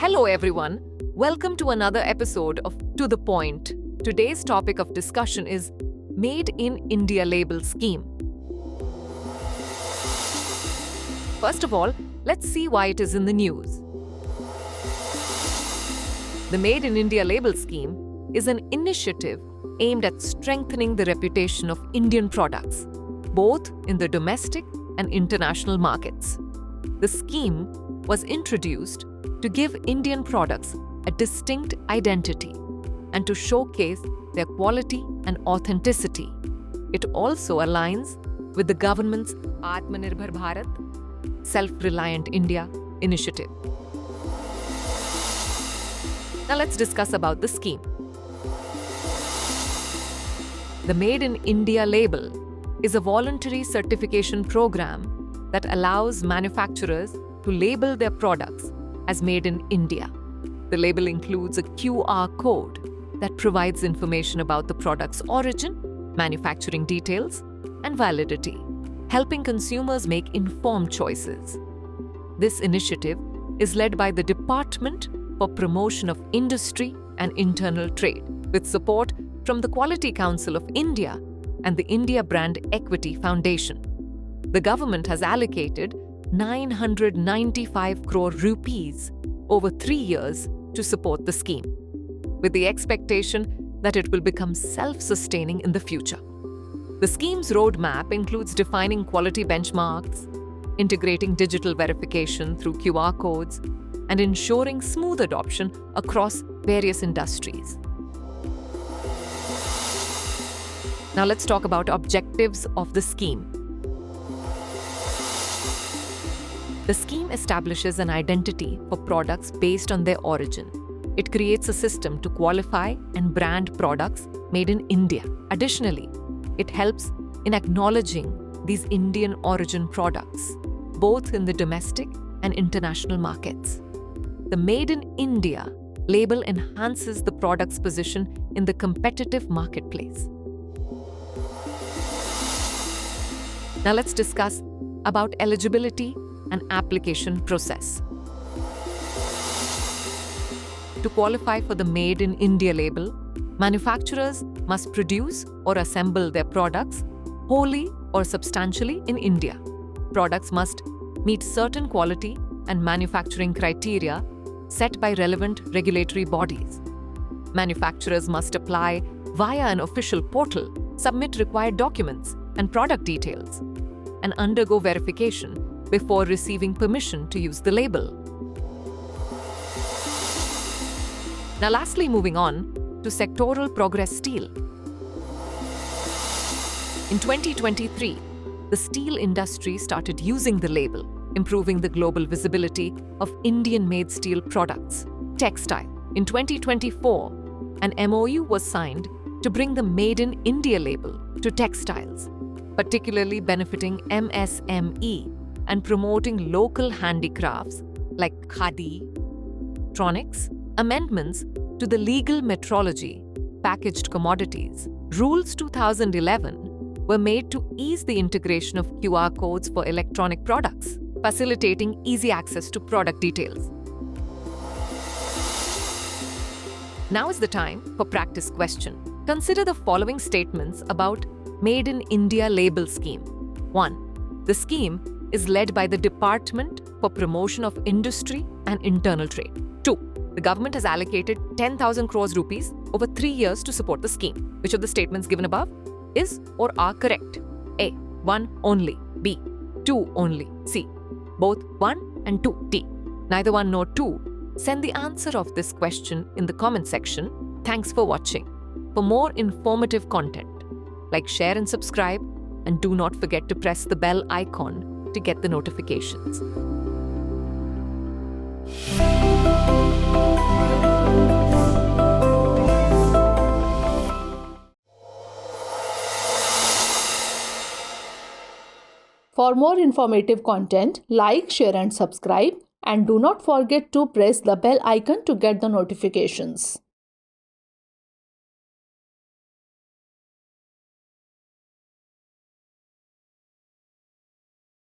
Hello everyone, welcome to another episode of To The Point. Today's topic of discussion is Made in India label scheme. First of all, let's see why it is in the news. The Made in India label scheme is an initiative aimed at strengthening the reputation of Indian products, both in the domestic and international markets. The scheme was introduced to give Indian products a distinct identity and to showcase their quality and authenticity. It also aligns with the government's Atmanirbhar Bharat, Self-Reliant India initiative. Now let's discuss about the scheme. The Made in India label is a voluntary certification program that allows manufacturers to label their products as made in India. The label includes a QR code that provides information about the product's origin, manufacturing details, and validity, helping consumers make informed choices. This initiative is led by the Department for Promotion of Industry and Internal Trade, with support from the Quality Council of India and the India Brand Equity Foundation. The government has allocated 995 crore rupees over 3 years to support the scheme, with the expectation that it will become self-sustaining in the future. The scheme's roadmap includes defining quality benchmarks, integrating digital verification through QR codes, and ensuring smooth adoption across various industries. Now let's talk about objectives of the scheme. The scheme establishes an identity for products based on their origin. It creates a system to qualify and brand products made in India. Additionally, it helps in acknowledging these Indian origin products, both in the domestic and international markets. The Made in India label enhances the product's position in the competitive marketplace. Now let's discuss about eligibility and application process. To qualify for the Made in India label, manufacturers must produce or assemble their products wholly or substantially in India. Products must meet certain quality and manufacturing criteria set by relevant regulatory bodies. Manufacturers must apply via an official portal, submit required documents and product details, and undergo verification before receiving permission to use the label. Now lastly, moving on to sectoral progress steel. In 2023, the steel industry started using the label, improving the global visibility of Indian-made steel products. Textile. In 2024, an MOU was signed to bring the Made in India label to textiles, particularly benefiting MSME and promoting local handicrafts like khadi, tronics, amendments to the legal metrology, packaged commodities. Rules 2011 were made to ease the integration of QR codes for electronic products, facilitating easy access to product details. Now is the time for practice question. Consider the following statements about Made in India label scheme. 1. The scheme is led by the Department for Promotion of Industry and Internal Trade. 2. The government has allocated 10,000 crores rupees over 3 years to support the scheme. Which of the statements given above is or are correct? A. 1 only. B. 2 only. C. Both 1 and 2. D. Neither 1 nor 2. Send the answer of this question in the comment section. Thanks for watching. For more informative content, like, share and subscribe, and do not forget to press the bell icon to get the notifications. For more informative content, like, share and subscribe, and do not forget to press the bell icon to get the notifications.